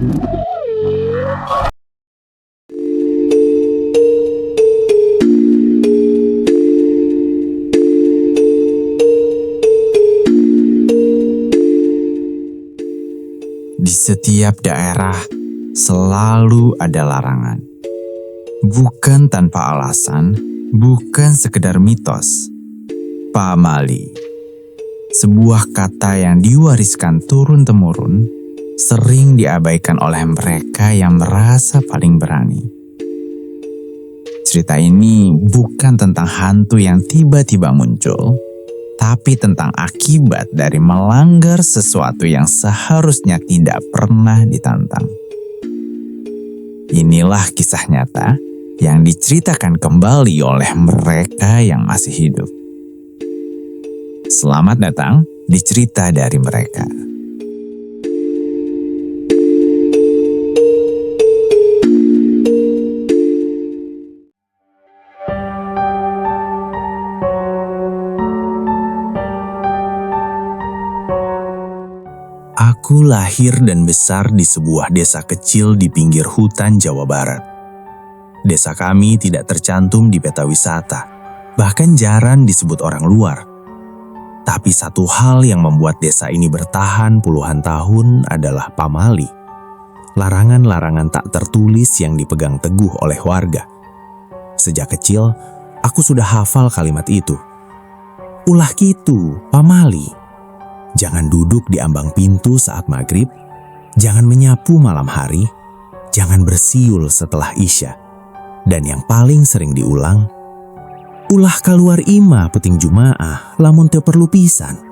Di setiap daerah selalu ada larangan. Bukan tanpa alasan, bukan sekedar mitos. Pamali, sebuah kata yang diwariskan turun-temurun, sering diabaikan oleh mereka yang merasa paling berani. Cerita ini bukan tentang hantu yang tiba-tiba muncul, tapi tentang akibat dari melanggar sesuatu yang seharusnya tidak pernah ditantang. Inilah kisah nyata yang diceritakan kembali oleh mereka yang masih hidup. Selamat datang di cerita dari mereka. Aku lahir dan besar di sebuah desa kecil di pinggir hutan Jawa Barat. Desa kami tidak tercantum di peta wisata, bahkan jarang disebut orang luar. Tapi satu hal yang membuat desa ini bertahan puluhan tahun adalah pamali. Larangan-larangan tak tertulis yang dipegang teguh oleh warga. Sejak kecil, aku sudah hafal kalimat itu. Ulah kitu, pamali. Jangan duduk di ambang pintu saat maghrib, jangan menyapu malam hari, jangan bersiul setelah isya. Dan yang paling sering diulang, ulah keluar ima peting Jumaah lamun teu perlu pisan.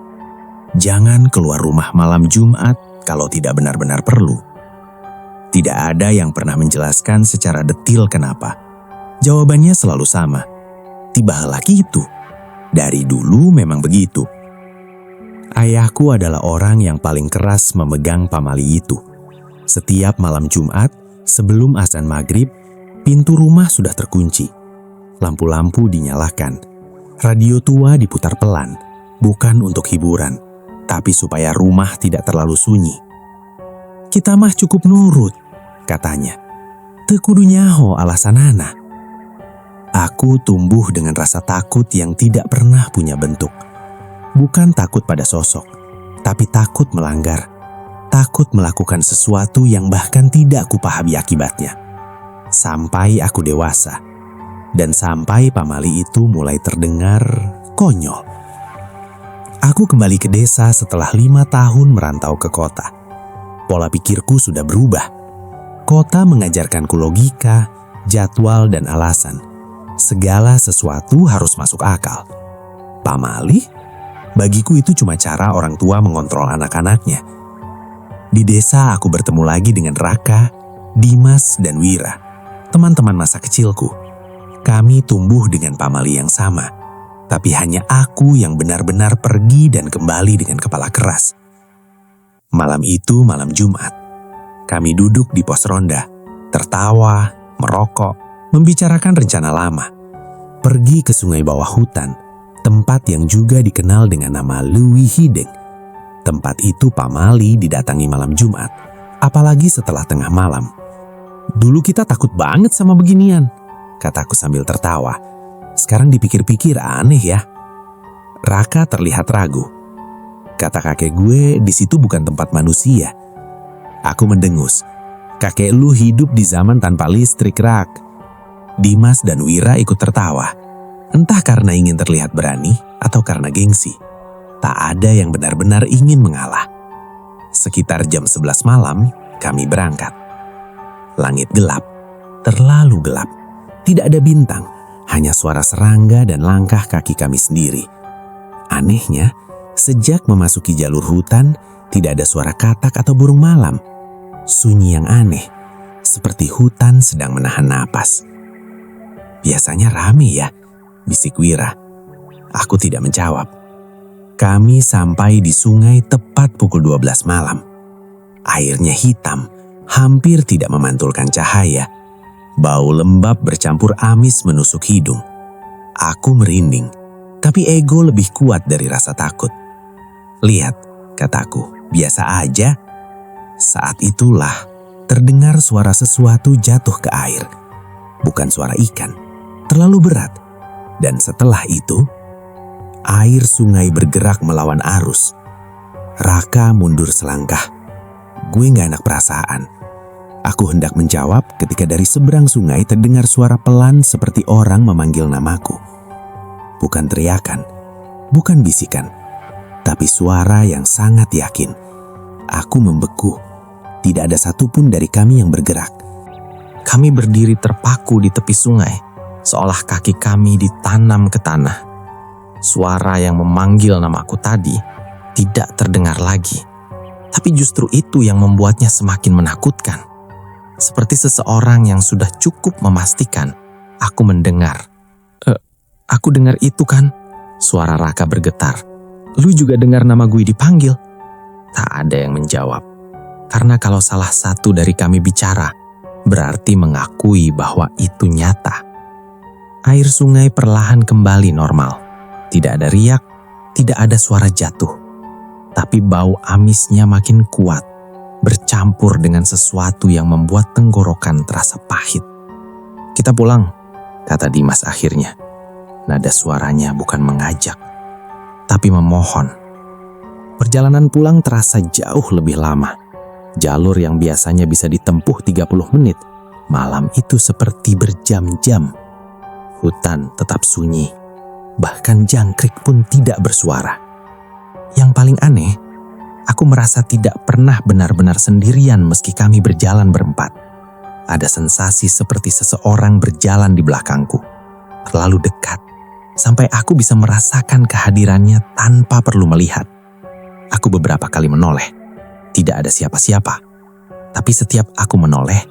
Jangan keluar rumah malam Jumat kalau tidak benar-benar perlu. Tidak ada yang pernah menjelaskan secara detil kenapa. Jawabannya selalu sama. Tibalah gitu. Dari dulu memang begitu. Ayahku adalah orang yang paling keras memegang pamali itu. Setiap malam Jumat, sebelum azan maghrib, pintu rumah sudah terkunci. Lampu-lampu dinyalakan. Radio tua diputar pelan, bukan untuk hiburan, tapi supaya rumah tidak terlalu sunyi. Kita mah cukup nurut, katanya. Teu kudu nyaho alasanana. Aku tumbuh dengan rasa takut yang tidak pernah punya bentuk. Bukan takut pada sosok, tapi takut melanggar. Takut melakukan sesuatu yang bahkan tidak kupahami akibatnya. Sampai aku dewasa. Dan sampai pamali itu mulai terdengar konyol. Aku kembali ke desa setelah 5 tahun merantau ke kota. Pola pikirku sudah berubah. Kota mengajarkanku logika, jadwal, dan alasan. Segala sesuatu harus masuk akal. Pamali? Bagiku itu cuma cara orang tua mengontrol anak-anaknya. Di desa aku bertemu lagi dengan Raka, Dimas, dan Wira, teman-teman masa kecilku. Kami tumbuh dengan pamali yang sama, tapi hanya aku yang benar-benar pergi dan kembali dengan kepala keras. Malam itu malam Jumat. Kami duduk di pos ronda, tertawa, merokok, membicarakan rencana lama. Pergi ke sungai bawah hutan, tempat yang juga dikenal dengan nama Leuwi Hideng. Tempat itu pamali didatangi malam Jumat, apalagi setelah tengah malam. Dulu kita takut banget sama beginian, kataku sambil tertawa. Sekarang dipikir-pikir aneh ya. Raka terlihat ragu. Kata kakek gue, di situ bukan tempat manusia. Aku mendengus. Kakek lu hidup di zaman tanpa listrik, Rak. Dimas dan Wira ikut tertawa. Entah karena ingin terlihat berani atau karena gengsi. Tak ada yang benar-benar ingin mengalah. Sekitar jam 11 malam, kami berangkat. Langit gelap, terlalu gelap. Tidak ada bintang, hanya suara serangga dan langkah kaki kami sendiri. Anehnya, sejak memasuki jalur hutan, tidak ada suara katak atau burung malam. Sunyi yang aneh, seperti hutan sedang menahan napas. Biasanya rame ya, bisik Wira. Aku tidak menjawab. Kami sampai di sungai tepat pukul 12 malam. Airnya hitam, hampir tidak memantulkan cahaya. Bau lembab bercampur amis menusuk hidung. Aku merinding, tapi ego lebih kuat dari rasa takut. Lihat, kataku, biasa aja. Saat itulah terdengar suara sesuatu jatuh ke air. Bukan suara ikan, terlalu berat. Dan setelah itu, air sungai bergerak melawan arus. Raka mundur selangkah. Gue gak enak perasaan. Aku hendak menjawab ketika dari seberang sungai terdengar suara pelan seperti orang memanggil namaku. Bukan teriakan, bukan bisikan, tapi suara yang sangat yakin. Aku membeku. Tidak ada satupun dari kami yang bergerak. Kami berdiri terpaku di tepi sungai, seolah kaki kami ditanam ke tanah. Suara yang memanggil namaku tadi tidak terdengar lagi. Tapi justru itu yang membuatnya semakin menakutkan. Seperti seseorang yang sudah cukup memastikan aku mendengar. Aku dengar itu kan? Suara Raka bergetar. Lu juga dengar nama gue dipanggil? Tak ada yang menjawab. Karena kalau salah satu dari kami bicara, berarti mengakui bahwa itu nyata. Air sungai perlahan kembali normal. Tidak ada riak, tidak ada suara jatuh. Tapi bau amisnya makin kuat, bercampur dengan sesuatu yang membuat tenggorokan terasa pahit. Kita pulang, kata Dimas akhirnya. Nada suaranya bukan mengajak, tapi memohon. Perjalanan pulang terasa jauh lebih lama. Jalur yang biasanya bisa ditempuh 30 menit, malam itu seperti berjam-jam. Hutan tetap sunyi, bahkan jangkrik pun tidak bersuara. Yang paling aneh, aku merasa tidak pernah benar-benar sendirian meski kami berjalan berempat. Ada sensasi seperti seseorang berjalan di belakangku, terlalu dekat, sampai aku bisa merasakan kehadirannya tanpa perlu melihat. Aku beberapa kali menoleh, tidak ada siapa-siapa. Tapi setiap aku menoleh,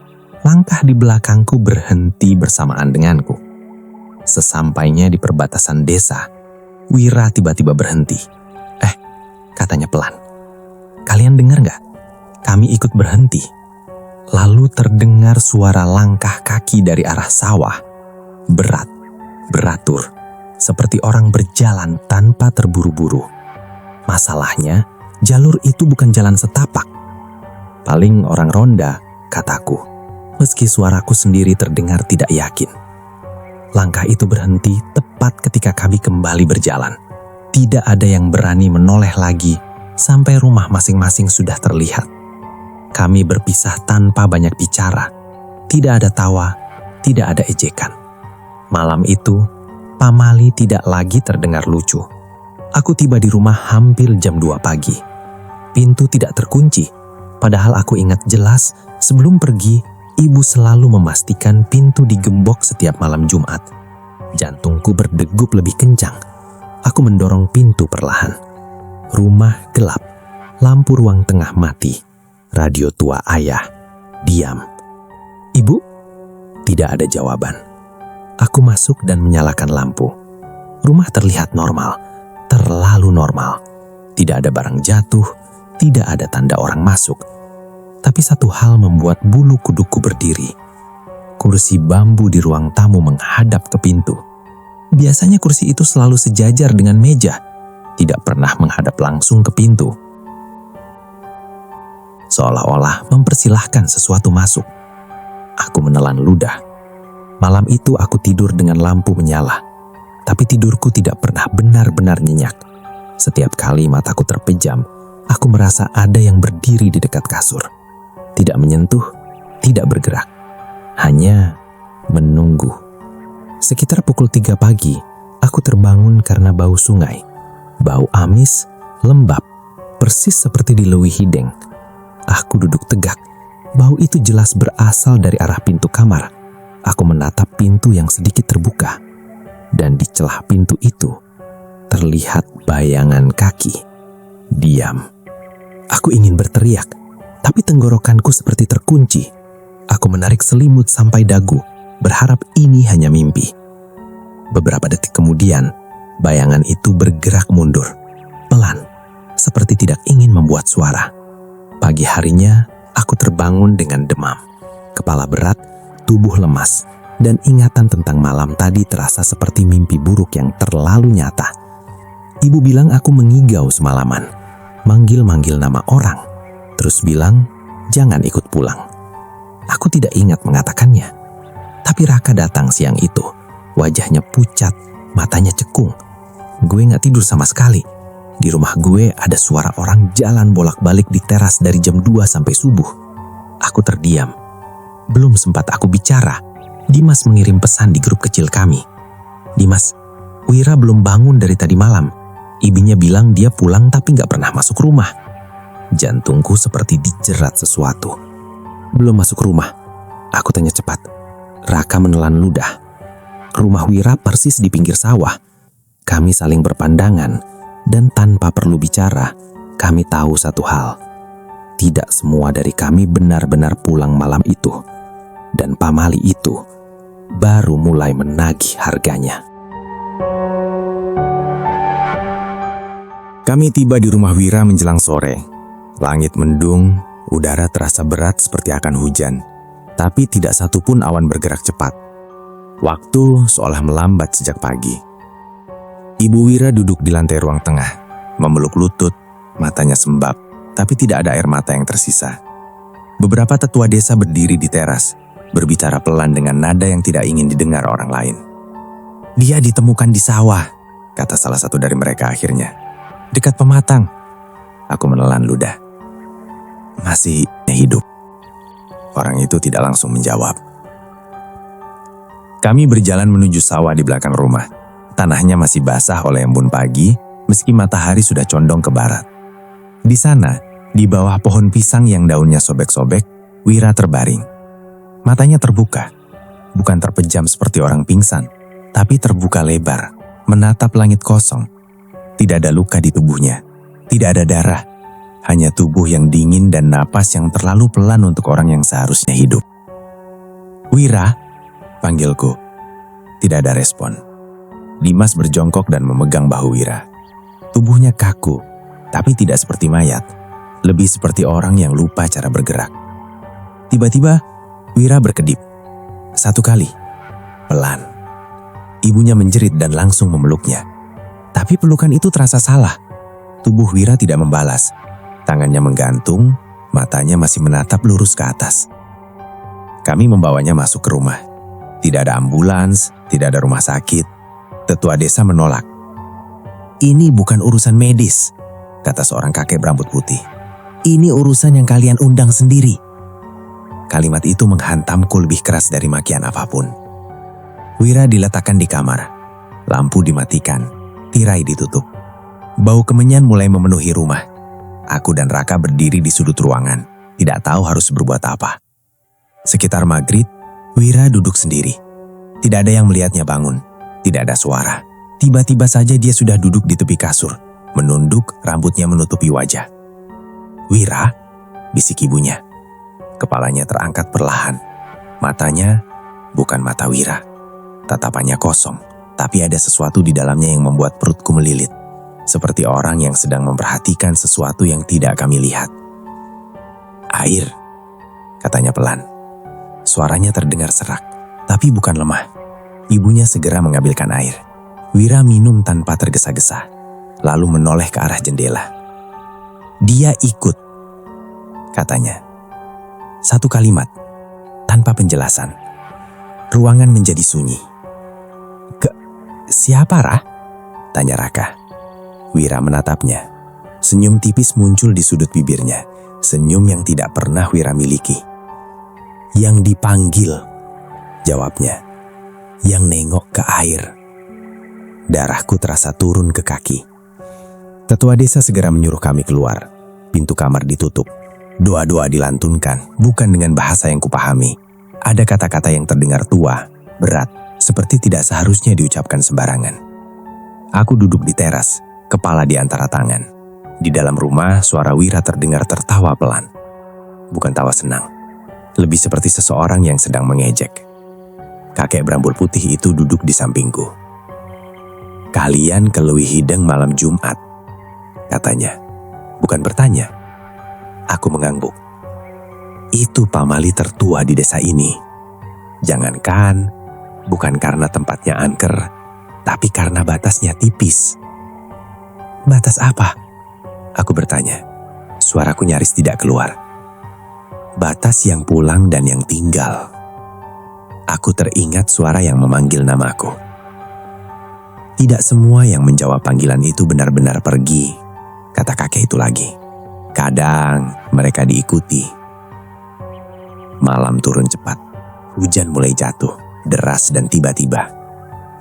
langkah di belakangku berhenti bersamaan denganku. Sesampainya di perbatasan desa, Wira tiba-tiba berhenti. Katanya pelan. Kalian dengar gak? Kami ikut berhenti. Lalu terdengar suara langkah kaki dari arah sawah. Berat, beratur, seperti orang berjalan tanpa terburu-buru. Masalahnya, jalur itu bukan jalan setapak. Paling orang ronda, kataku, meski suaraku sendiri terdengar tidak yakin. Langkah itu berhenti tepat ketika kami kembali berjalan. Tidak ada yang berani menoleh lagi sampai rumah masing-masing sudah terlihat. Kami berpisah tanpa banyak bicara. Tidak ada tawa, tidak ada ejekan. Malam itu, pamali tidak lagi terdengar lucu. Aku tiba di rumah hampir jam 2 pagi. Pintu tidak terkunci, padahal aku ingat jelas sebelum pergi, ibu selalu memastikan pintu digembok setiap malam Jumat. Jantungku berdegup lebih kencang. Aku mendorong pintu perlahan. Rumah gelap, lampu ruang tengah mati, radio tua ayah diam. Ibu? Tidak ada jawaban. Aku masuk dan menyalakan lampu. Rumah terlihat normal, terlalu normal. Tidak ada barang jatuh, tidak ada tanda orang masuk. Tapi satu hal membuat bulu kuduku berdiri. Kursi bambu di ruang tamu menghadap ke pintu. Biasanya kursi itu selalu sejajar dengan meja, tidak pernah menghadap langsung ke pintu. Seolah-olah mempersilahkan sesuatu masuk. Aku menelan ludah. Malam itu aku tidur dengan lampu menyala, tapi tidurku tidak pernah benar-benar nyenyak. Setiap kali mataku terpejam, aku merasa ada yang berdiri di dekat kasur. Tidak menyentuh, tidak bergerak, hanya menunggu. Sekitar pukul 3 pagi, aku terbangun karena bau sungai. Bau amis, lembab, persis seperti dilewih hideng. Aku duduk tegak. Bau itu jelas berasal dari arah pintu kamar. Aku menatap pintu yang sedikit terbuka. Dan di celah pintu itu, terlihat bayangan kaki. Diam. Aku ingin berteriak, tapi tenggorokanku seperti terkunci. Aku menarik selimut sampai dagu, berharap ini hanya mimpi. Beberapa detik kemudian, bayangan itu bergerak mundur, pelan, seperti tidak ingin membuat suara. Pagi harinya, aku terbangun dengan demam, kepala berat, tubuh lemas, dan ingatan tentang malam tadi terasa seperti mimpi buruk yang terlalu nyata. Ibu bilang aku mengigau semalaman, manggil-manggil nama orang, terus bilang jangan ikut pulang. Aku tidak ingat mengatakannya. Tapi Raka datang siang itu. Wajahnya pucat, matanya cekung. Gue gak tidur sama sekali. Di rumah gue ada suara orang jalan bolak-balik di teras dari jam 2 sampai subuh. Aku terdiam. Belum sempat aku bicara, Dimas mengirim pesan di grup kecil kami. "Dimas, Wira belum bangun dari tadi malam. Ibunya bilang dia pulang tapi gak pernah masuk rumah." Jantungku seperti dijerat sesuatu. "Belum masuk rumah?" Aku tanya cepat. Raka menelan ludah. Rumah Wira persis di pinggir sawah. Kami saling berpandangan, dan tanpa perlu bicara, kami tahu satu hal. Tidak semua dari kami benar-benar pulang malam itu. Dan pamali itu baru mulai menagih harganya. Kami tiba di rumah Wira menjelang sore. Langit mendung, udara terasa berat seperti akan hujan. Tapi tidak satu pun awan bergerak cepat. Waktu seolah melambat sejak pagi. Ibu Wira duduk di lantai ruang tengah, memeluk lutut, matanya sembab, tapi tidak ada air mata yang tersisa. Beberapa tetua desa berdiri di teras, berbicara pelan dengan nada yang tidak ingin didengar orang lain. "Dia ditemukan di sawah," kata salah satu dari mereka akhirnya. "Dekat pematang." Aku menelan ludah. "Masih hidup?" Orang itu tidak langsung menjawab. Kami berjalan menuju sawah di belakang rumah. Tanahnya masih basah oleh embun pagi, meski matahari sudah condong ke barat. Di sana, di bawah pohon pisang yang daunnya sobek-sobek, Wira terbaring. Matanya terbuka, bukan terpejam seperti orang pingsan, tapi terbuka lebar, menatap langit kosong. Tidak ada luka di tubuhnya, tidak ada darah. Hanya tubuh yang dingin dan napas yang terlalu pelan untuk orang yang seharusnya hidup. "Wira," panggilku. Tidak ada respon. Dimas berjongkok dan memegang bahu Wira. Tubuhnya kaku, tapi tidak seperti mayat. Lebih seperti orang yang lupa cara bergerak. Tiba-tiba, Wira berkedip. Satu kali, pelan. Ibunya menjerit dan langsung memeluknya. Tapi pelukan itu terasa salah. Tubuh Wira tidak membalas. Tangannya menggantung, matanya masih menatap lurus ke atas. Kami membawanya masuk ke rumah. Tidak ada ambulans, tidak ada rumah sakit. Tetua desa menolak. "Ini bukan urusan medis," kata seorang kakek berambut putih. "Ini urusan yang kalian undang sendiri." Kalimat itu menghantamku lebih keras dari makian apapun. Wira diletakkan di kamar. Lampu dimatikan, tirai ditutup. Bau kemenyan mulai memenuhi rumah. Aku dan Raka berdiri di sudut ruangan, tidak tahu harus berbuat apa. Sekitar maghrib, Wira duduk sendiri. Tidak ada yang melihatnya bangun, tidak ada suara. Tiba-tiba saja dia sudah duduk di tepi kasur, menunduk, rambutnya menutupi wajah. "Wira," bisik ibunya. Kepalanya terangkat perlahan. Matanya bukan mata Wira. Tatapannya kosong, tapi ada sesuatu di dalamnya yang membuat perutku melilit. Seperti orang yang sedang memperhatikan sesuatu yang tidak kami lihat. "Air," katanya pelan. Suaranya terdengar serak, tapi bukan lemah. Ibunya segera mengambilkan air. Wira minum tanpa tergesa-gesa, lalu menoleh ke arah jendela. "Dia ikut," katanya. Satu kalimat, tanpa penjelasan. Ruangan menjadi sunyi. "Siapa, Rah?" tanya Raka. Wira menatapnya. Senyum tipis muncul di sudut bibirnya. Senyum yang tidak pernah Wira miliki. "Yang dipanggil," jawabnya. "Yang nengok ke air." Darahku terasa turun ke kaki. Tetua desa segera menyuruh kami keluar. Pintu kamar ditutup. Doa-doa dilantunkan, bukan dengan bahasa yang kupahami. Ada kata-kata yang terdengar tua, berat, seperti tidak seharusnya diucapkan sembarangan. Aku duduk di teras, kepala di antara tangan. Di dalam rumah, suara Wira terdengar tertawa pelan. Bukan tawa senang. Lebih seperti seseorang yang sedang mengejek. Kakek berambut putih itu duduk di sampingku. "Kalian ke Leuwi Hideng malam Jumat," katanya. Bukan bertanya. Aku mengangguk. "Itu pamali tertua di desa ini. Jangankan, bukan karena tempatnya angker, tapi karena batasnya tipis." "Batas apa?" aku bertanya. Suaraku nyaris tidak keluar. batas yang pulang dan yang tinggal. Aku teringat suara yang memanggil namaku. Tidak semua yang menjawab panggilan itu benar-benar pergi, kata kakek itu lagi. Kadang mereka diikuti. Malam turun cepat. Hujan mulai jatuh, deras dan tiba-tiba.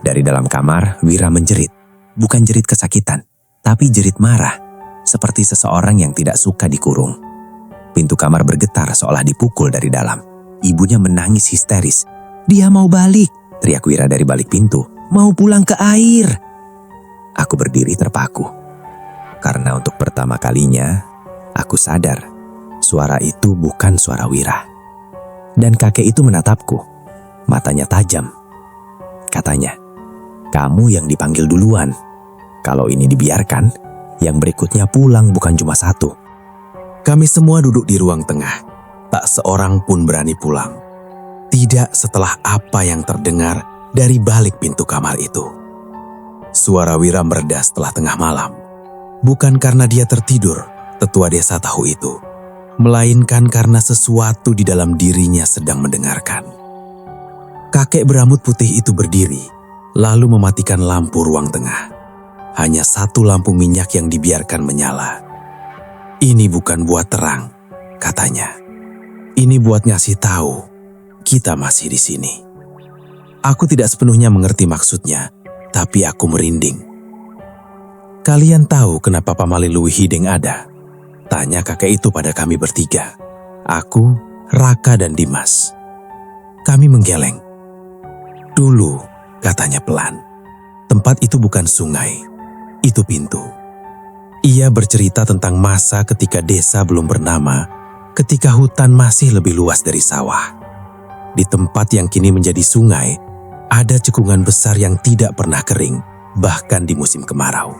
Dari dalam kamar, Wira menjerit. Bukan jerit kesakitan, tapi jerit marah. Seperti seseorang yang tidak suka dikurung. Pintu kamar bergetar seolah dipukul dari dalam. Ibunya menangis histeris. "Dia mau balik," teriak Wira dari balik pintu. "Mau pulang ke air." Aku berdiri terpaku. Karena untuk pertama kalinya, aku sadar suara itu bukan suara Wira. Dan kakek itu menatapku. Matanya tajam. Katanya, "Kamu yang dipanggil duluan. Kalau ini dibiarkan, yang berikutnya pulang bukan cuma satu." Kami semua duduk di ruang tengah. Tak seorang pun berani pulang. Tidak setelah apa yang terdengar dari balik pintu kamar itu. Suara Wira mereda setelah tengah malam. Bukan karena dia tertidur, tetua desa tahu itu. Melainkan karena sesuatu di dalam dirinya sedang mendengarkan. Kakek berambut putih itu berdiri, lalu mematikan lampu ruang tengah. Hanya satu lampu minyak yang dibiarkan menyala. "Ini bukan buat terang," katanya. "Ini buat ngasih tahu, kita masih di sini." Aku tidak sepenuhnya mengerti maksudnya, tapi aku merinding. "Kalian tahu kenapa Pamali Luwi Hideng ada?" Tanya kakek itu pada kami bertiga. Aku, Raka, dan Dimas. Kami menggeleng. "Dulu," katanya pelan, "tempat itu bukan sungai, itu pintu." Ia bercerita tentang masa ketika desa belum bernama, ketika hutan masih lebih luas dari sawah. Di tempat yang kini menjadi sungai, ada cekungan besar yang tidak pernah kering, bahkan di musim kemarau.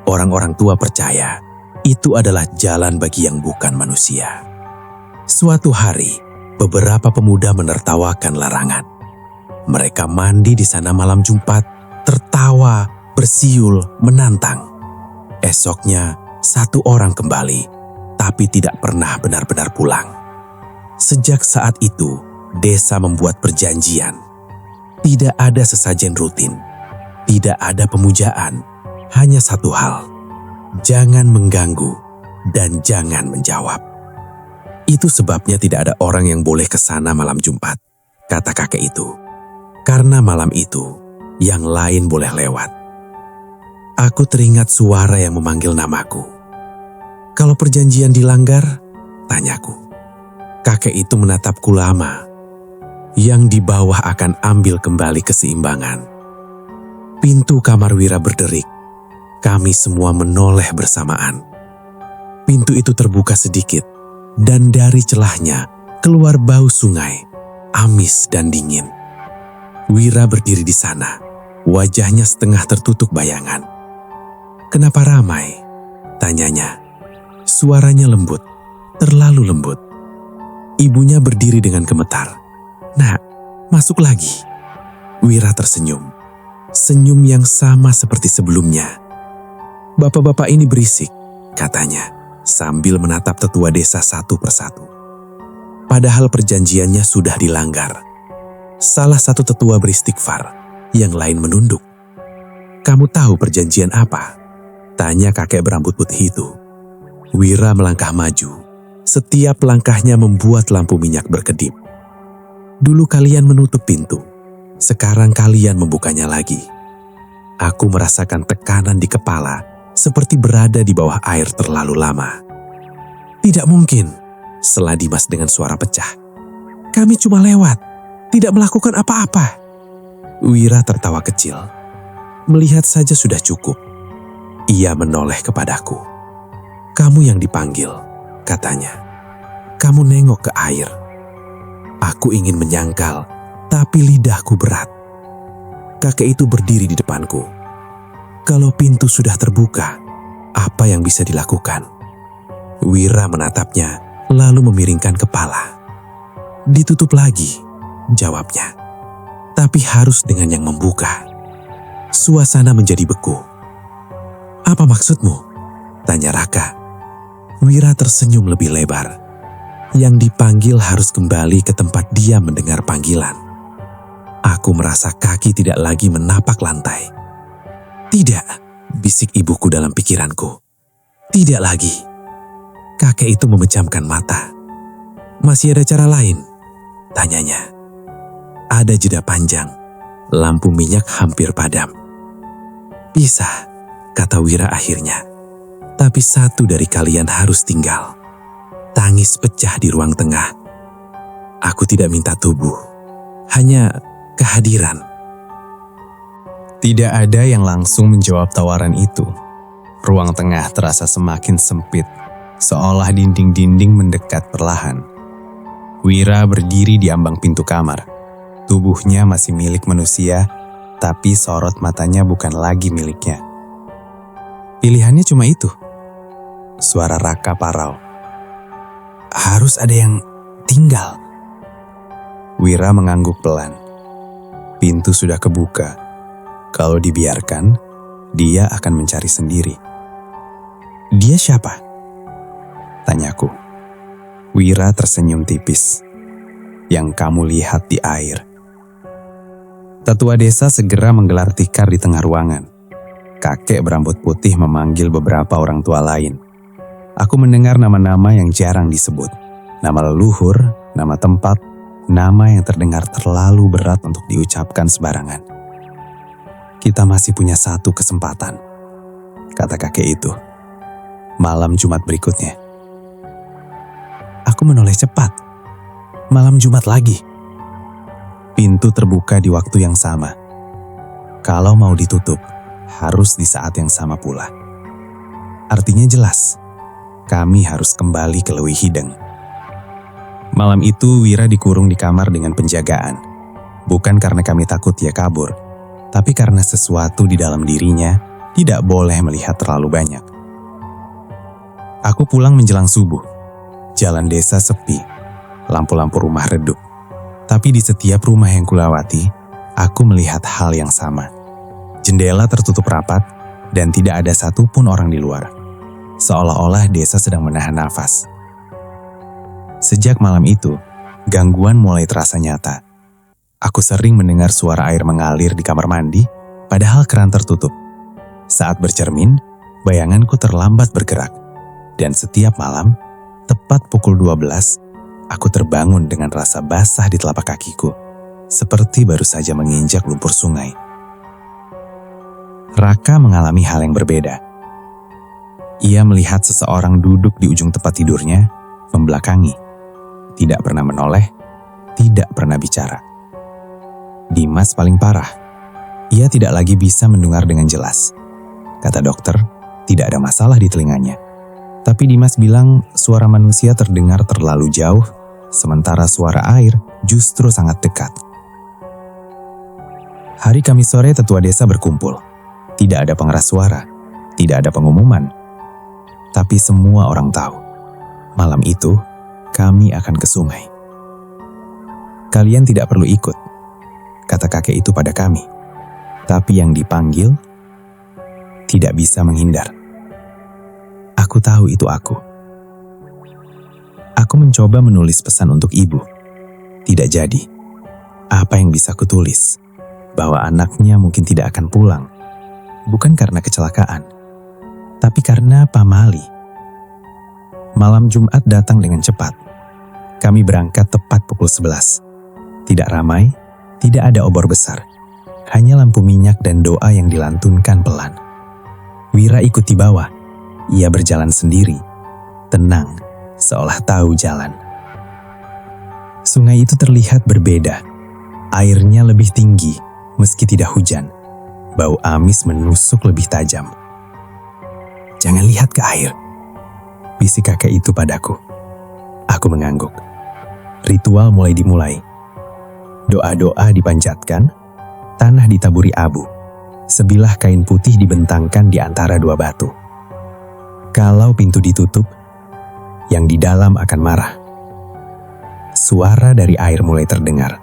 Orang-orang tua percaya, itu adalah jalan bagi yang bukan manusia. Suatu hari, beberapa pemuda menertawakan larangan. Mereka mandi di sana malam Jumat, tertawa, bersiul, menantang. Esoknya, satu orang kembali, tapi tidak pernah benar-benar pulang. Sejak saat itu, desa membuat perjanjian. Tidak ada sesajen rutin, tidak ada pemujaan, hanya satu hal. Jangan mengganggu dan jangan menjawab. Itu sebabnya tidak ada orang yang boleh ke sana malam Jumat, kata kakek itu. Karena malam itu, yang lain boleh lewat. Aku teringat suara yang memanggil namaku. "Kalau perjanjian dilanggar?" tanyaku. Kakek itu menatapku lama. Yang di bawah akan ambil kembali keseimbangan. Pintu kamar Wira berderik. Kami semua menoleh bersamaan. Pintu itu terbuka sedikit, dan dari celahnya keluar bau sungai, amis dan dingin. Wira berdiri di sana, wajahnya setengah tertutup bayangan. "Kenapa ramai?" tanyanya. Suaranya lembut, terlalu lembut. Ibunya berdiri dengan gemetar. "Nak, masuk lagi." Wira tersenyum. Senyum yang sama seperti sebelumnya. "Bapak-bapak ini berisik," katanya, sambil menatap tetua desa satu persatu. Padahal perjanjiannya sudah dilanggar. Salah satu tetua beristighfar, yang lain menunduk. "Kamu tahu perjanjian apa?" tanya kakek berambut putih itu. Wira melangkah maju. Setiap langkahnya membuat lampu minyak berkedip. "Dulu kalian menutup pintu, sekarang kalian membukanya lagi." Aku merasakan tekanan di kepala, seperti berada di bawah air terlalu lama. "Tidak mungkin," sela Dimas dengan suara pecah. "Kami cuma lewat, tidak melakukan apa-apa." Wira tertawa kecil. Melihat saja sudah cukup. Ia menoleh kepadaku. "Kamu yang dipanggil," katanya. "Kamu nengok ke air." Aku ingin menyangkal, tapi lidahku berat. Kakek itu berdiri di depanku. Kalau pintu sudah terbuka, apa yang bisa dilakukan? Wira menatapnya, lalu memiringkan kepala. "Ditutup lagi," jawabnya. "Tapi harus dengan yang membuka." Suasana menjadi beku. "Apa maksudmu?" tanya Raka. Wira tersenyum lebih lebar. Yang dipanggil harus kembali ke tempat dia mendengar panggilan. Aku merasa kaki tidak lagi menapak lantai. Tidak, bisik ibuku dalam pikiranku. Tidak lagi. Kakek itu memejamkan mata. Masih ada cara lain? Tanyanya. Ada jeda panjang. Lampu minyak hampir padam. Bisa, kata Wira akhirnya. Tapi satu dari kalian harus tinggal. Tangis pecah di ruang tengah. Aku tidak minta tubuh, hanya kehadiran. Tidak ada yang langsung menjawab tawaran itu. Ruang tengah terasa semakin sempit, seolah dinding-dinding mendekat perlahan. Wira berdiri di ambang pintu kamar. Tubuhnya masih milik manusia, tapi sorot matanya bukan lagi miliknya. Pilihannya cuma itu. Suara Raka parau. Harus ada yang tinggal. Wira mengangguk pelan. Pintu sudah kebuka. Kalau dibiarkan, dia akan mencari sendiri. Dia siapa? Tanyaku. Wira tersenyum tipis. Yang kamu lihat di air. Tetua desa segera menggelar tikar di tengah ruangan. Kakek berambut putih memanggil beberapa orang tua lain. Aku mendengar nama-nama yang jarang disebut. Nama leluhur, nama tempat, nama yang terdengar terlalu berat untuk diucapkan sembarangan. Kita masih punya satu kesempatan, kata kakek itu. Malam Jumat berikutnya. Aku menoleh cepat. Malam Jumat lagi. Pintu terbuka di waktu yang sama. Kalau mau ditutup, harus di saat yang sama pula. Artinya jelas. Kami harus kembali ke Lewi Hideng. Malam itu Wira dikurung di kamar dengan penjagaan. Bukan karena kami takut dia kabur, tapi karena sesuatu di dalam dirinya tidak boleh melihat terlalu banyak. Aku pulang menjelang subuh. Jalan desa sepi, lampu-lampu rumah redup. Tapi di setiap rumah yang kulawati, aku melihat hal yang sama. Jendela tertutup rapat dan tidak ada satupun orang di luar. Seolah-olah desa sedang menahan nafas. Sejak malam itu, gangguan mulai terasa nyata. Aku sering mendengar suara air mengalir di kamar mandi, padahal keran tertutup. Saat bercermin, bayanganku terlambat bergerak. Dan setiap malam, tepat pukul 12, aku terbangun dengan rasa basah di telapak kakiku, seperti baru saja menginjak lumpur sungai. Raka mengalami hal yang berbeda. Ia melihat seseorang duduk di ujung tempat tidurnya, membelakangi. Tidak pernah menoleh, tidak pernah bicara. Dimas paling parah. Ia tidak lagi bisa mendengar dengan jelas. Kata dokter, tidak ada masalah di telinganya. Tapi Dimas bilang suara manusia terdengar terlalu jauh, sementara suara air justru sangat dekat. Hari Kamis sore tetua desa berkumpul. Tidak ada pengeras suara, tidak ada pengumuman. Tapi semua orang tahu, malam itu kami akan ke sungai. Kalian tidak perlu ikut, kata kakek itu pada kami. Tapi yang dipanggil tidak bisa menghindar. Aku tahu itu aku. Aku mencoba menulis pesan untuk ibu. Tidak jadi. Apa yang bisa kutulis? Bahwa anaknya mungkin tidak akan pulang. Bukan karena kecelakaan, tapi karena pamali. Malam Jumat datang dengan cepat. Kami berangkat tepat pukul 11. Tidak ramai, tidak ada obor besar. Hanya lampu minyak dan doa yang dilantunkan pelan. Wira ikut di bawah. Ia berjalan sendiri, tenang, seolah tahu jalan. Sungai itu terlihat berbeda. Airnya lebih tinggi, meski tidak hujan. Bau amis menusuk lebih tajam. Jangan lihat ke air, bisik kakek itu padaku. Aku mengangguk. Ritual mulai dimulai. Doa-doa dipanjatkan, tanah ditaburi abu. Sebilah kain putih dibentangkan di antara dua batu. Kalau pintu ditutup, yang di dalam akan marah. Suara dari air mulai terdengar.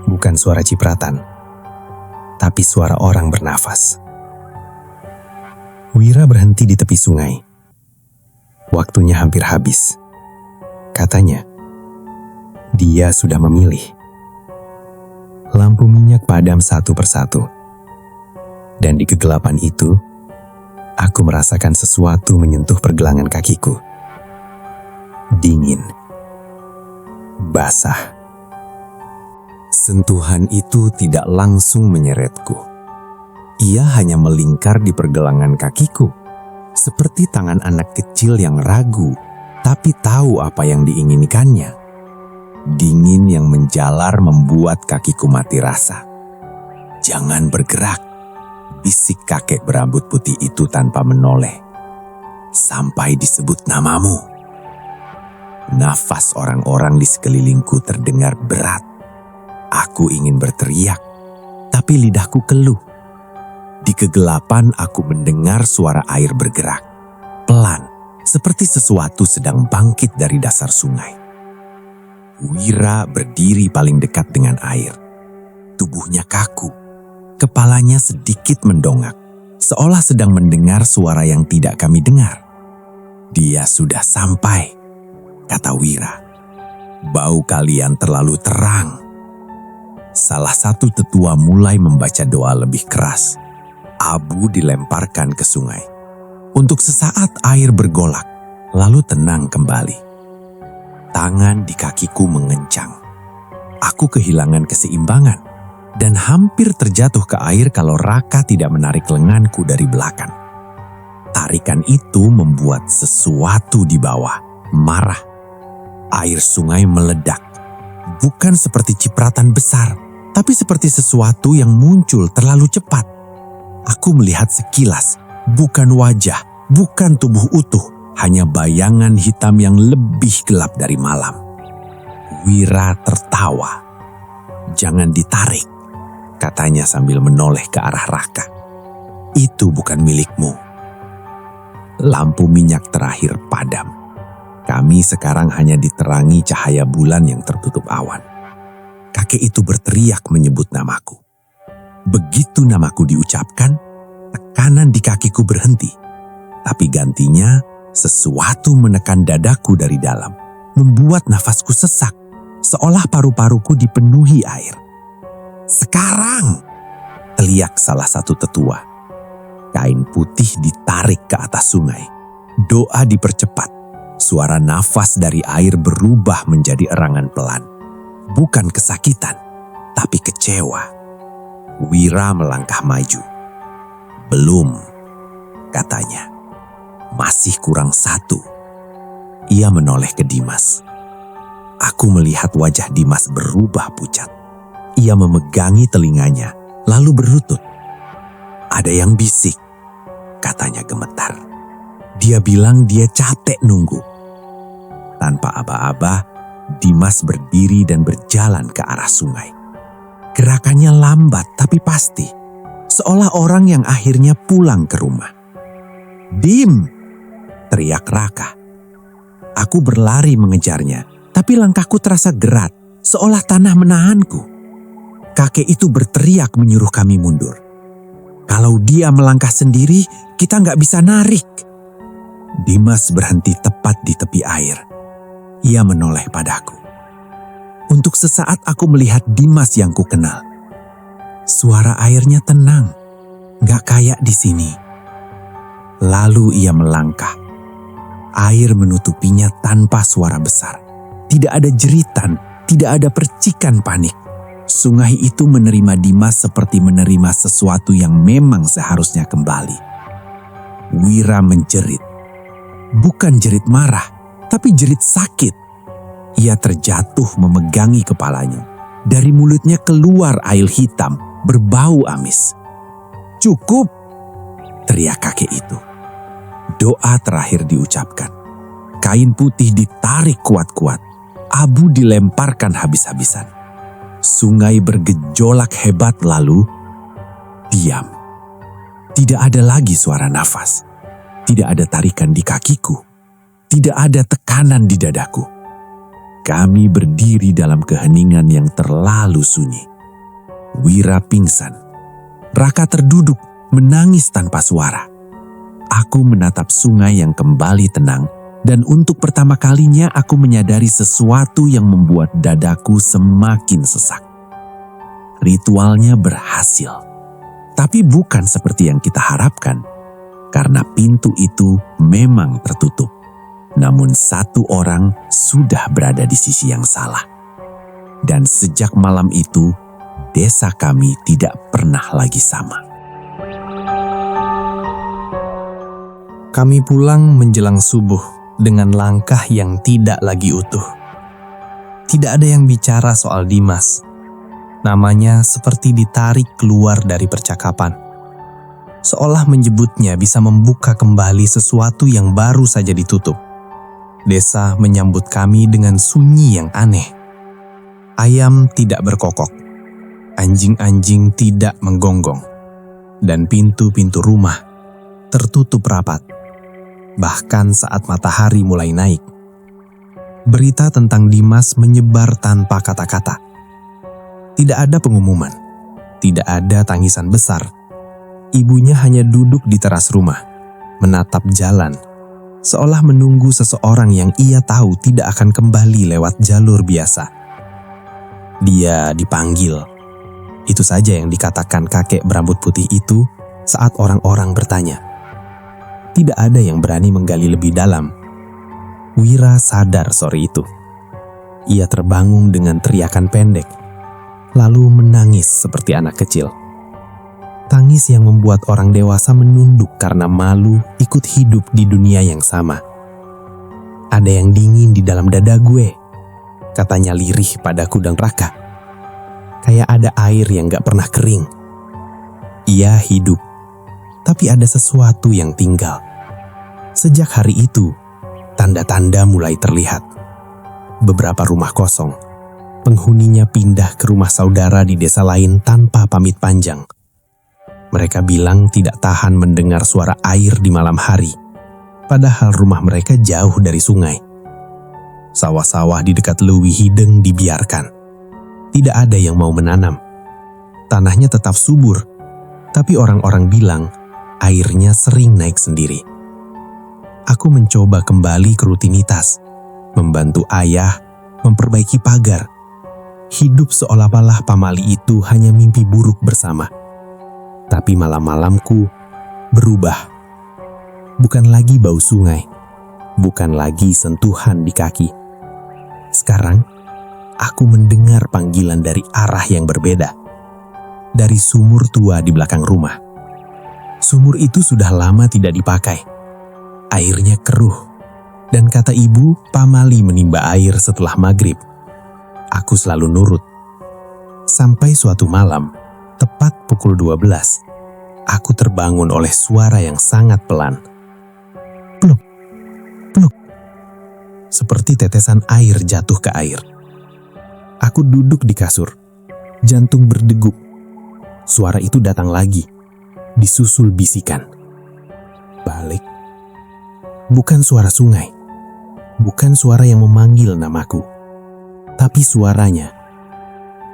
Bukan suara cipratan, tapi suara orang bernafas. Wira berhenti di tepi sungai. Waktunya hampir habis. katanya. Dia sudah memilih. Lampu minyak padam satu persatu. Dan di kegelapan itu, aku merasakan sesuatu menyentuh pergelangan kakiku. Dingin. Basah. Sentuhan itu tidak langsung menyeretku. Ia hanya melingkar di pergelangan kakiku, seperti tangan anak kecil yang ragu, tapi tahu apa yang diinginkannya. Dingin yang menjalar membuat kakiku mati rasa. "Jangan bergerak," bisik kakek berambut putih itu tanpa menoleh. "Sampai disebut namamu." Nafas orang-orang di sekelilingku terdengar berat. Aku ingin berteriak, tapi lidahku keluh. Di kegelapan aku mendengar suara air bergerak, pelan, seperti sesuatu sedang bangkit dari dasar sungai. Wira berdiri paling dekat dengan air. Tubuhnya kaku, kepalanya sedikit mendongak, seolah sedang mendengar suara yang tidak kami dengar. "Dia sudah sampai," kata Wira. "Bau kalian terlalu terang." Salah satu tetua mulai membaca doa lebih keras. Abu dilemparkan ke sungai. Untuk sesaat air bergolak, lalu tenang kembali. Tangan di kakiku mengencang. Aku kehilangan keseimbangan dan hampir terjatuh ke air kalau Raka tidak menarik lenganku dari belakang. Tarikan itu membuat sesuatu di bawah marah. Air sungai meledak, bukan seperti cipratan besar, tapi seperti sesuatu yang muncul terlalu cepat. Aku melihat sekilas, bukan wajah, bukan tubuh utuh, hanya bayangan hitam yang lebih gelap dari malam. Wira tertawa. "Jangan ditarik," katanya sambil menoleh ke arah Raka. "Itu bukan milikmu." Lampu minyak terakhir padam. Kami sekarang hanya diterangi cahaya bulan yang tertutup awan. Kakek itu berteriak menyebut namaku. Begitu namaku diucapkan, tekanan di kakiku berhenti. Tapi gantinya, sesuatu menekan dadaku dari dalam, membuat nafasku sesak, seolah paru-paruku dipenuhi air. "Sekarang!" teriak salah satu tetua. Kain putih ditarik ke atas sungai. Doa dipercepat. Suara nafas dari air berubah menjadi erangan pelan. Bukan kesakitan, tapi kecewa. Wira melangkah maju. "Belum," katanya. "Masih kurang satu." Ia menoleh ke Dimas. Aku melihat wajah Dimas berubah pucat. Ia memegangi telinganya, lalu berlutut. "Ada yang bisik," katanya gemetar. Dia bilang dia capek nunggu. Tanpa aba-aba, Dimas berdiri dan berjalan ke arah sungai. Gerakannya lambat tapi pasti, seolah orang yang akhirnya pulang ke rumah. "Dim!" teriak Raka. Aku berlari mengejarnya, tapi langkahku terasa gerat, seolah tanah menahanku. Kakek itu berteriak menyuruh kami mundur. Kalau dia melangkah sendiri, kita nggak bisa narik. Dimas berhenti tepat di tepi air. Ia menoleh padaku. Untuk sesaat aku melihat Dimas yang kukenal. Suara airnya tenang, gak kayak di sini. Lalu ia melangkah. Air menutupinya tanpa suara besar. Tidak ada jeritan, tidak ada percikan panik. Sungai itu menerima Dimas seperti menerima sesuatu yang memang seharusnya kembali. Wira menjerit. Bukan jerit marah, tapi jerit sakit. Ia terjatuh memegangi kepalanya. Dari mulutnya keluar air hitam, berbau amis. "Cukup!" teriak kakek itu. Doa terakhir diucapkan. Kain putih ditarik kuat-kuat. Abu dilemparkan habis-habisan. Sungai bergejolak hebat lalu diam. Tidak ada lagi suara nafas. Tidak ada tarikan di kakiku. Tidak ada tekanan di dadaku. Kami berdiri dalam keheningan yang terlalu sunyi. Wira pingsan. Raka terduduk, menangis tanpa suara. Aku menatap sungai yang kembali tenang Dan untuk pertama kalinya aku menyadari sesuatu yang membuat dadaku semakin sesak. Ritualnya berhasil. Tapi bukan seperti yang kita harapkan. Karena pintu itu memang tertutup. Namun satu orang sudah berada di sisi yang salah. Dan sejak malam itu, desa kami tidak pernah lagi sama. Kami pulang menjelang subuh dengan langkah yang tidak lagi utuh. Tidak ada yang bicara soal Dimas. Namanya seperti ditarik keluar dari percakapan. Seolah menyebutnya bisa membuka kembali sesuatu yang baru saja ditutup. Desa menyambut kami dengan sunyi yang aneh. Ayam tidak berkokok. Anjing-anjing tidak menggonggong. Dan pintu-pintu rumah tertutup rapat. Bahkan saat matahari mulai naik. Berita tentang Dimas menyebar tanpa kata-kata. Tidak ada pengumuman. Tidak ada tangisan besar. Ibunya hanya duduk di teras rumah, menatap jalan, seolah menunggu seseorang yang ia tahu tidak akan kembali lewat jalur biasa. Dia dipanggil. Itu saja yang dikatakan kakek berambut putih itu saat orang-orang bertanya. Tidak ada yang berani menggali lebih dalam. Wira sadar sore itu. Ia terbangun dengan teriakan pendek, lalu menangis seperti anak kecil. Tangis yang membuat orang dewasa menunduk karena malu ikut hidup di dunia yang sama. Ada yang dingin di dalam dada gue, katanya lirih padaku dan Raka. Kayak ada air yang gak pernah kering. Ia hidup, tapi ada sesuatu yang tinggal. Sejak hari itu, tanda-tanda mulai terlihat. Beberapa rumah kosong. Penghuninya pindah ke rumah saudara di desa lain tanpa pamit panjang. Mereka bilang tidak tahan mendengar suara air di malam hari, padahal rumah mereka jauh dari sungai. Sawah-sawah di dekat Leuwi Hideng dibiarkan. Tidak ada yang mau menanam. Tanahnya tetap subur, tapi orang-orang bilang airnya sering naik sendiri. Aku mencoba kembali ke rutinitas, membantu ayah, memperbaiki pagar. Hidup seolah-olah pamali itu hanya mimpi buruk bersama. Tapi malam-malamku berubah. Bukan lagi bau sungai, bukan lagi sentuhan di kaki. Sekarang, aku mendengar panggilan dari arah yang berbeda. Dari sumur tua di belakang rumah. Sumur itu sudah lama tidak dipakai. Airnya keruh, dan kata ibu, pamali menimba air setelah maghrib. Aku selalu nurut. Sampai suatu malam, tepat pukul 12, aku terbangun oleh suara yang sangat pelan. Pluk, pluk. Seperti tetesan air jatuh ke air. Aku duduk di kasur, jantung berdegup. Suara itu datang lagi, disusul bisikan. Balik. Bukan suara sungai, bukan suara yang memanggil namaku, tapi suaranya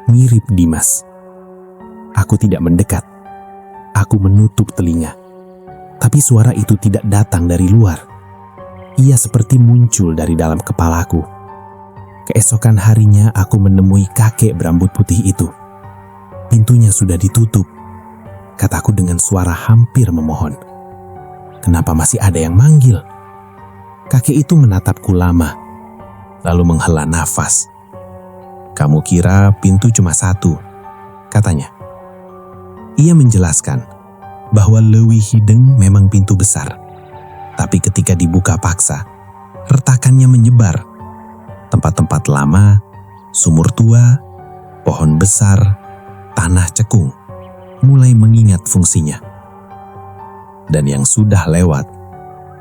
mirip Dimas. Aku tidak mendekat, aku menutup telinga, tapi suara itu tidak datang dari luar. Ia seperti muncul dari dalam kepalaku. Keesokan harinya aku menemui kakek berambut putih itu. Pintunya sudah ditutup, kataku dengan suara hampir memohon. Kenapa masih ada yang manggil? Kakek itu menatapku lama, lalu menghela nafas. Kamu kira pintu cuma satu, katanya. Ia menjelaskan bahwa Leuwi Hideng memang pintu besar, tapi ketika dibuka paksa, retakannya menyebar. Tempat-tempat lama, sumur tua, pohon besar, tanah cekung, mulai mengingat fungsinya. Dan yang sudah lewat,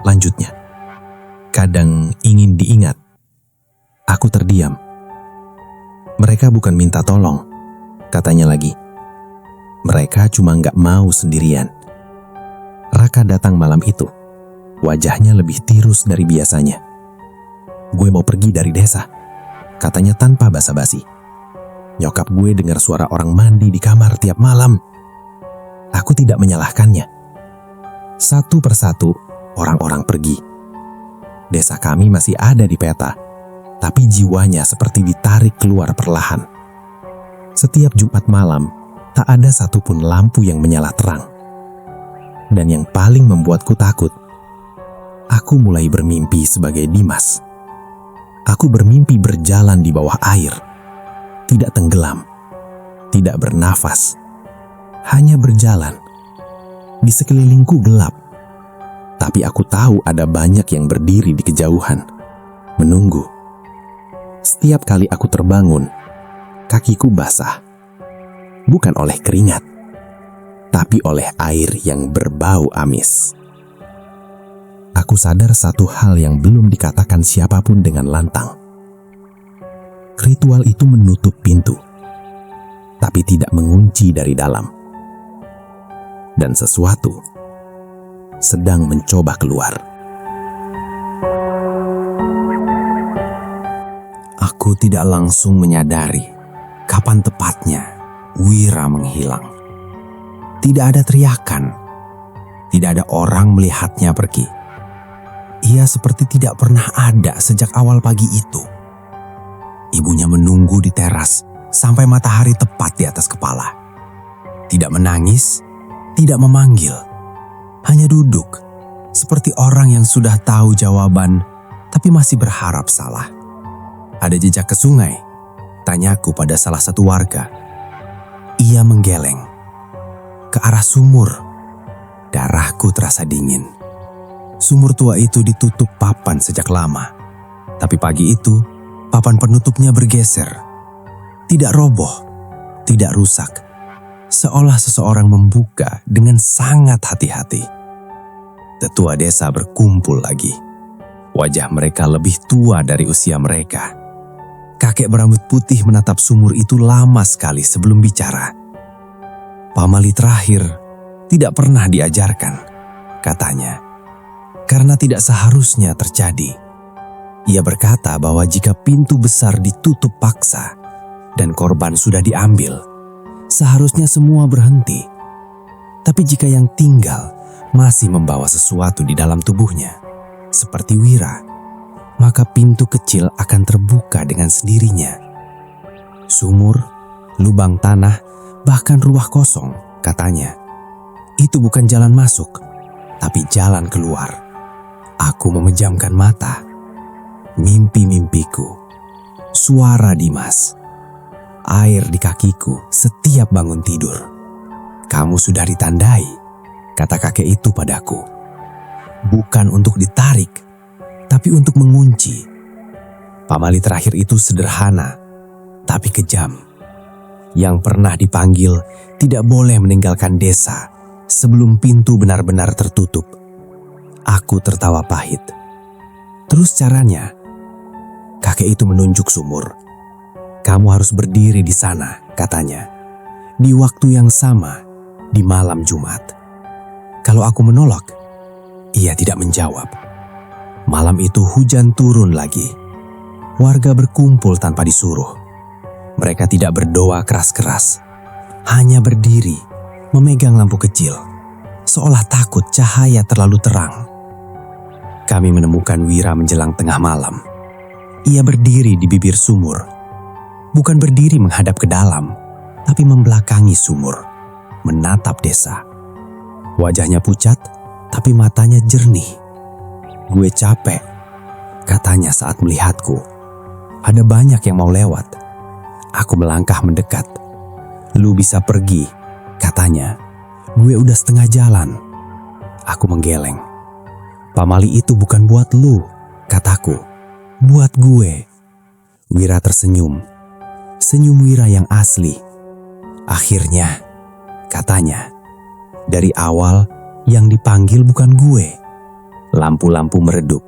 lanjutnya. Kadang ingin diingat. Aku terdiam. Mereka bukan minta tolong, katanya lagi. Mereka cuma gak mau sendirian. Raka datang malam itu. Wajahnya lebih tirus dari biasanya. Gue mau pergi dari desa, katanya tanpa basa-basi. Nyokap gue dengar suara orang mandi di kamar tiap malam. Aku tidak menyalahkannya. Satu persatu, orang-orang pergi. Desa kami masih ada di peta, tapi jiwanya seperti ditarik keluar perlahan. Setiap Jumat malam, tak ada satupun lampu yang menyala terang. Dan yang paling membuatku takut, aku mulai bermimpi sebagai Dimas. Aku bermimpi berjalan di bawah air, tidak tenggelam, tidak bernafas, hanya berjalan. Di sekelilingku gelap, tapi aku tahu ada banyak yang berdiri di kejauhan, menunggu. Setiap kali aku terbangun, kakiku basah. Bukan oleh keringat, tapi oleh air yang berbau amis. Aku sadar satu hal yang belum dikatakan siapapun dengan lantang. Ritual itu menutup pintu, tapi tidak mengunci dari dalam. Dan sesuatu sedang mencoba keluar. Aku tidak langsung menyadari kapan tepatnya Wira menghilang. Tidak ada teriakan, tidak ada orang melihatnya pergi. Ia seperti tidak pernah ada sejak awal pagi itu. Ibunya menunggu di teras sampai matahari tepat di atas kepala. Tidak menangis, tidak memanggil, hanya duduk seperti orang yang sudah tahu jawaban tapi masih berharap salah. Ada jejak ke sungai? Tanyaku pada salah satu warga. Ia menggeleng ke arah sumur. Darahku terasa dingin. Sumur tua itu ditutup papan sejak lama, tapi pagi itu papan penutupnya bergeser. Tidak roboh, tidak rusak, seolah seseorang membuka dengan sangat hati-hati. Tetua desa berkumpul lagi. Wajah mereka lebih tua dari usia mereka. Kakek berambut putih menatap sumur itu lama sekali sebelum bicara. Pamali terakhir tidak pernah diajarkan, katanya, karena tidak seharusnya terjadi. Ia berkata bahwa jika pintu besar ditutup paksa dan korban sudah diambil, seharusnya semua berhenti. Tapi jika yang tinggal masih membawa sesuatu di dalam tubuhnya, seperti Wira, maka pintu kecil akan terbuka dengan sendirinya. Sumur, lubang tanah, bahkan ruah kosong, katanya. Itu bukan jalan masuk, tapi jalan keluar. Aku memejamkan mata. Mimpi-mimpiku, suara Dimas, air di kakiku setiap bangun tidur. Kamu sudah ditandai, kata kakek itu padaku. Bukan untuk ditarik, tapi untuk mengunci. Pamali terakhir itu sederhana, tapi kejam. Yang pernah dipanggil tidak boleh meninggalkan desa sebelum pintu benar-benar tertutup. Aku tertawa pahit. Terus caranya? Kakek itu menunjuk sumur. Kamu harus berdiri di sana, katanya. Di waktu yang sama, di malam Jumat. Kalau aku menolak, ia tidak menjawab. Malam itu hujan turun lagi. Warga berkumpul tanpa disuruh. Mereka tidak berdoa keras-keras. Hanya berdiri, memegang lampu kecil. Seolah takut cahaya terlalu terang. Kami menemukan Wira menjelang tengah malam. Ia berdiri di bibir sumur. Bukan berdiri menghadap ke dalam, tapi membelakangi sumur, menatap desa. Wajahnya pucat, tapi matanya jernih. Gue capek, katanya saat melihatku. Ada banyak yang mau lewat. Aku melangkah mendekat. Lu bisa pergi, katanya. Gue udah setengah jalan. Aku menggeleng. Pamali itu bukan buat lu, kataku. Buat gue. Wira tersenyum. Senyum Wira yang asli. Akhirnya, katanya. Dari awal yang dipanggil bukan gue. Lampu-lampu meredup.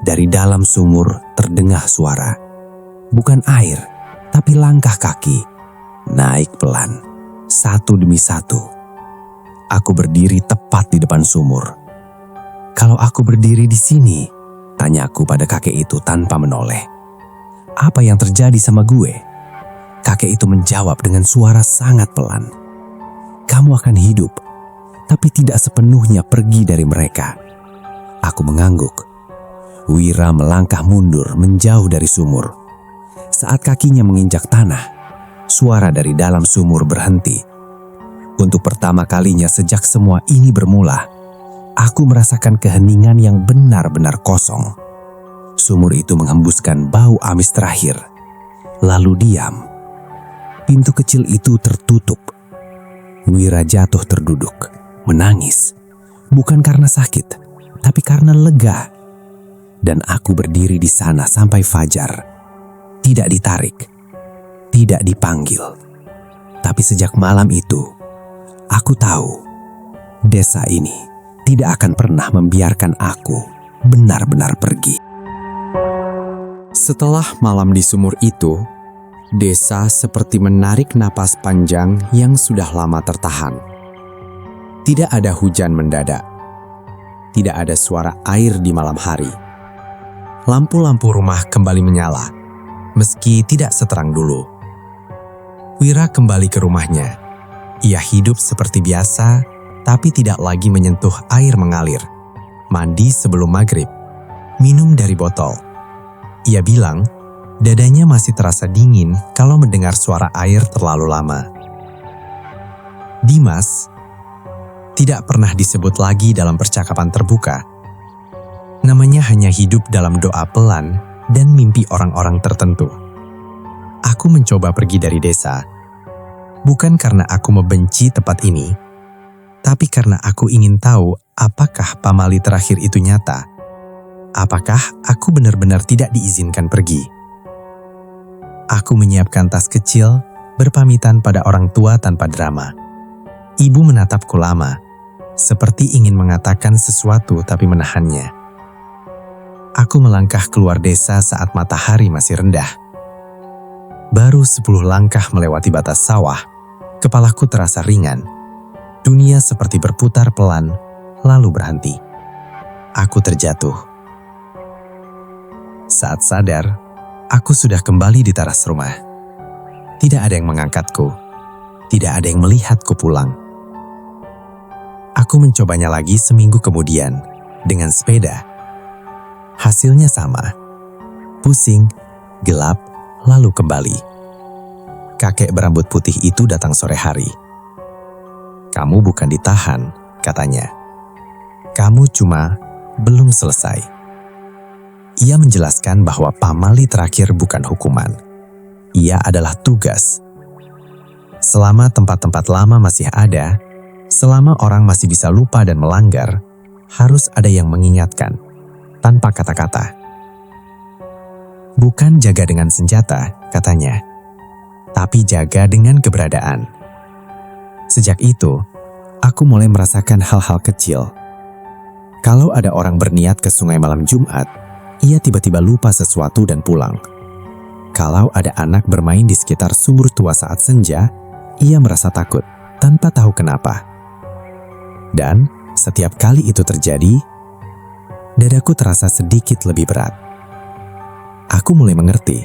Dari dalam sumur terdengar suara. Bukan air, tapi langkah kaki. Naik pelan, satu demi satu. Aku berdiri tepat di depan sumur. Kalau aku berdiri di sini, tanyaku pada kakek itu tanpa menoleh. Apa yang terjadi sama gue? Kakek itu menjawab dengan suara sangat pelan. Kamu akan hidup, tapi tidak sepenuhnya pergi dari mereka. Aku mengangguk. Wira melangkah mundur menjauh dari sumur. Saat kakinya menginjak tanah, suara dari dalam sumur berhenti. Untuk pertama kalinya sejak semua ini bermula, aku merasakan keheningan yang benar-benar kosong. Sumur itu menghembuskan bau amis terakhir, lalu diam. Pintu kecil itu tertutup. Wira jatuh terduduk, menangis. Bukan karena sakit, tapi karena lega. Dan aku berdiri di sana sampai fajar. Tidak ditarik, tidak dipanggil. Tapi sejak malam itu, aku tahu desa ini tidak akan pernah membiarkan aku benar-benar pergi. Setelah malam di sumur itu, desa seperti menarik napas panjang yang sudah lama tertahan. Tidak ada hujan mendadak. Tidak ada suara air di malam hari. Lampu-lampu rumah kembali menyala, meski tidak seterang dulu. Wira kembali ke rumahnya. Ia hidup seperti biasa, tapi tidak lagi menyentuh air mengalir. Mandi sebelum maghrib, minum dari botol. Ia bilang, dadanya masih terasa dingin kalau mendengar suara air terlalu lama. Dimas tidak pernah disebut lagi dalam percakapan terbuka. Namanya hanya hidup dalam doa pelan dan mimpi orang-orang tertentu. Aku mencoba pergi dari desa, bukan karena aku membenci tempat ini, tapi karena aku ingin tahu apakah pamali terakhir itu nyata. Apakah aku benar-benar tidak diizinkan pergi? Aku menyiapkan tas kecil, berpamitan pada orang tua tanpa drama. Ibu menatapku lama, seperti ingin mengatakan sesuatu tapi menahannya. Aku melangkah keluar desa saat matahari masih rendah. Baru 10 langkah melewati batas sawah, kepalaku terasa ringan. Dunia seperti berputar pelan, lalu berhenti. Aku terjatuh. Saat sadar, aku sudah kembali di teras rumah. Tidak ada yang mengangkatku. Tidak ada yang melihatku pulang. Aku mencobanya lagi seminggu kemudian, dengan sepeda. Hasilnya sama. Pusing, gelap, lalu kembali. Kakek berambut putih itu datang sore hari. "Kamu bukan ditahan," katanya. "Kamu cuma belum selesai." Ia menjelaskan bahwa pamali terakhir bukan hukuman. Ia adalah tugas. Selama tempat-tempat lama masih ada, selama orang masih bisa lupa dan melanggar, harus ada yang mengingatkan, tanpa kata-kata. "Bukan jaga dengan senjata," katanya, "tapi jaga dengan keberadaan." Sejak itu, aku mulai merasakan hal-hal kecil. Kalau ada orang berniat ke sungai malam Jumat, ia tiba-tiba lupa sesuatu dan pulang. Kalau ada anak bermain di sekitar sumur tua saat senja, ia merasa takut tanpa tahu kenapa. Dan setiap kali itu terjadi, dadaku terasa sedikit lebih berat. Aku mulai mengerti.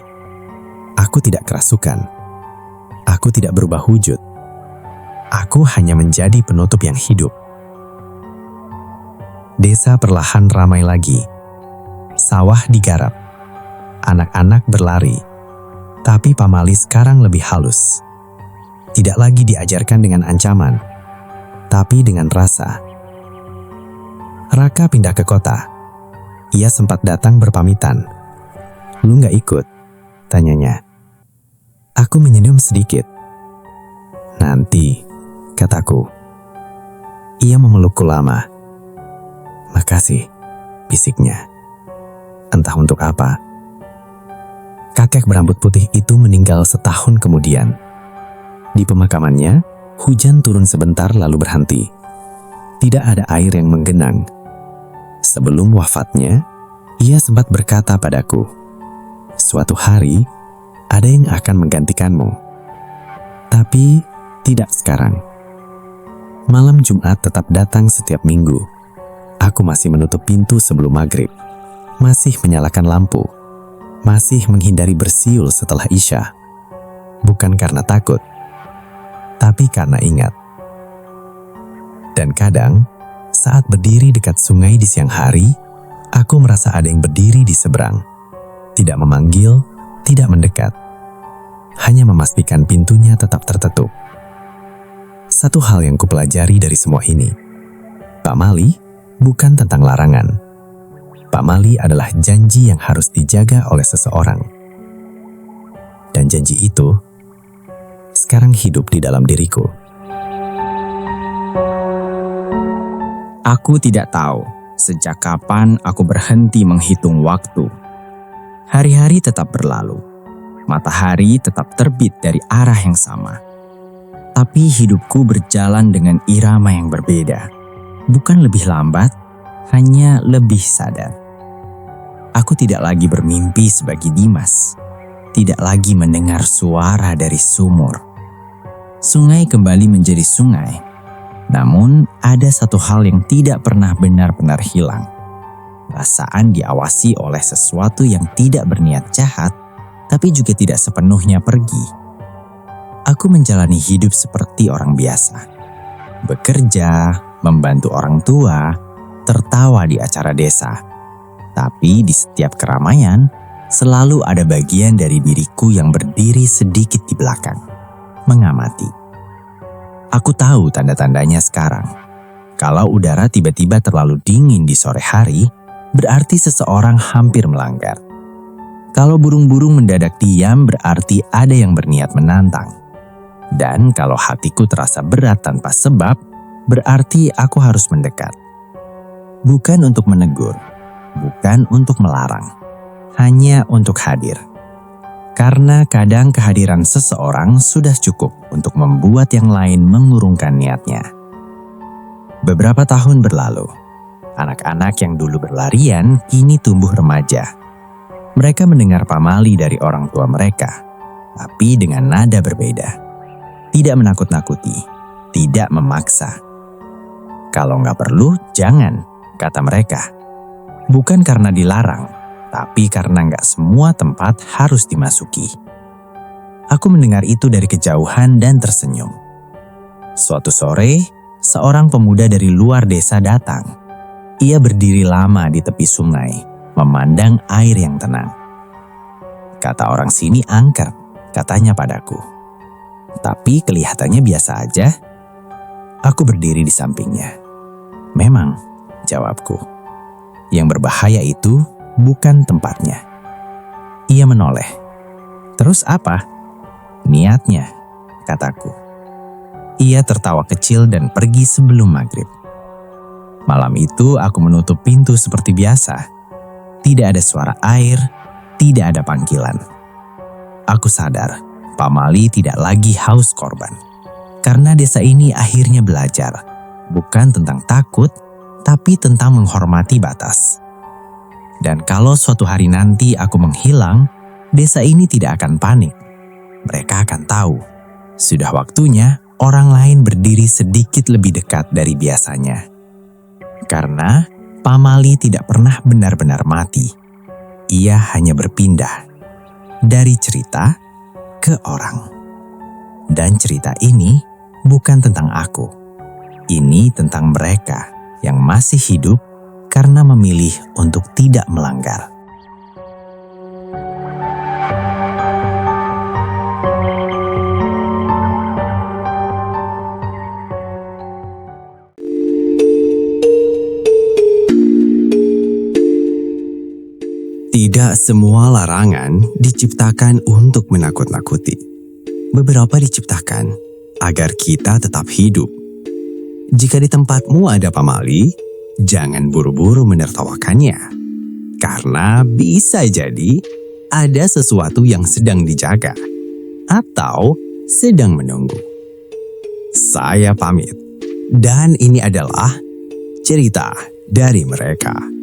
Aku tidak kerasukan. Aku tidak berubah wujud. Aku hanya menjadi penutup yang hidup. Desa perlahan ramai lagi. Sawah digarap. Anak-anak berlari. Tapi pamali sekarang lebih halus. Tidak lagi diajarkan dengan ancaman, tapi dengan rasa. Raka pindah ke kota. Ia sempat datang berpamitan. "Lu gak ikut?" tanyanya. Aku menyenyum sedikit. "Nanti," kataku. Ia memelukku lama. "Makasih," bisiknya. Entah untuk apa. Kakek berambut putih itu meninggal setahun kemudian. Di pemakamannya, hujan turun sebentar lalu berhenti. Tidak ada air yang menggenang. Sebelum wafatnya, ia sempat berkata padaku, "Suatu hari, ada yang akan menggantikanmu. Tapi tidak sekarang." Malam Jumat tetap datang setiap minggu. Aku masih menutup pintu sebelum maghrib. Masih menyalakan lampu. Masih menghindari bersiul setelah Isya. Bukan karena takut, tapi karena ingat. Dan kadang, saat berdiri dekat sungai di siang hari, Aku merasa ada yang berdiri di seberang. Tidak memanggil, tidak mendekat. Hanya memastikan pintunya tetap tertutup. Satu hal yang kupelajari dari semua ini, pamali bukan tentang larangan. Pamali adalah janji yang harus dijaga oleh seseorang. Dan janji itu sekarang hidup di dalam diriku. Aku tidak tahu sejak kapan aku berhenti menghitung waktu. Hari-hari tetap berlalu. Matahari tetap terbit dari arah yang sama. Tapi hidupku berjalan dengan irama yang berbeda. Bukan lebih lambat, hanya lebih sadar. Aku tidak lagi bermimpi sebagai Dimas. Tidak lagi mendengar suara dari sumur. Sungai kembali menjadi sungai. Namun ada satu hal yang tidak pernah benar-benar hilang. Perasaan diawasi oleh sesuatu yang tidak berniat jahat, tapi juga tidak sepenuhnya pergi. Aku menjalani hidup seperti orang biasa. Bekerja, membantu orang tua, tertawa di acara desa. Tapi di setiap keramaian, selalu ada bagian dari diriku yang berdiri sedikit di belakang, mengamati. Aku tahu tanda-tandanya sekarang. Kalau udara tiba-tiba terlalu dingin di sore hari, berarti seseorang hampir melanggar. Kalau burung-burung mendadak diam, berarti ada yang berniat menantang. Dan kalau hatiku terasa berat tanpa sebab, berarti aku harus mendekat. Bukan untuk menegur, bukan untuk melarang, hanya untuk hadir. Karena kadang kehadiran seseorang sudah cukup untuk membuat yang lain mengurungkan niatnya. Beberapa tahun berlalu, anak-anak yang dulu berlarian kini tumbuh remaja. Mereka mendengar pamali dari orang tua mereka, tapi dengan nada berbeda. Tidak menakut-nakuti, tidak memaksa. Kalau nggak perlu, jangan, kata mereka. Bukan karena dilarang, tapi karena nggak semua tempat harus dimasuki. Aku mendengar itu dari kejauhan dan tersenyum. Suatu sore, seorang pemuda dari luar desa datang. Ia berdiri lama di tepi sungai, memandang air yang tenang. Kata orang sini angker, katanya padaku. Tapi kelihatannya biasa aja. Aku berdiri di sampingnya. Memang, jawabku. Yang berbahaya itu bukan tempatnya. Ia menoleh. Terus apa? Niatnya, kataku. Ia tertawa kecil dan pergi sebelum maghrib. Malam itu aku menutup pintu seperti biasa. Tidak ada suara air, tidak ada panggilan. Aku sadar. Pamali tidak lagi haus korban. Karena desa ini akhirnya belajar, bukan tentang takut, tapi tentang menghormati batas. Dan kalau suatu hari nanti aku menghilang, desa ini tidak akan panik. Mereka akan tahu, sudah waktunya orang lain berdiri sedikit lebih dekat dari biasanya. Karena pamali tidak pernah benar-benar mati. Ia hanya berpindah dari cerita ke orang. Dan cerita ini bukan tentang aku. Ini tentang mereka yang masih hidup karena memilih untuk tidak melanggar. Tidak semua larangan diciptakan untuk menakut-nakuti. Beberapa diciptakan agar kita tetap hidup. Jika di tempatmu ada pamali, jangan buru-buru menertawakannya. Karena bisa jadi ada sesuatu yang sedang dijaga atau sedang menunggu. Saya pamit. Dan ini adalah cerita dari mereka.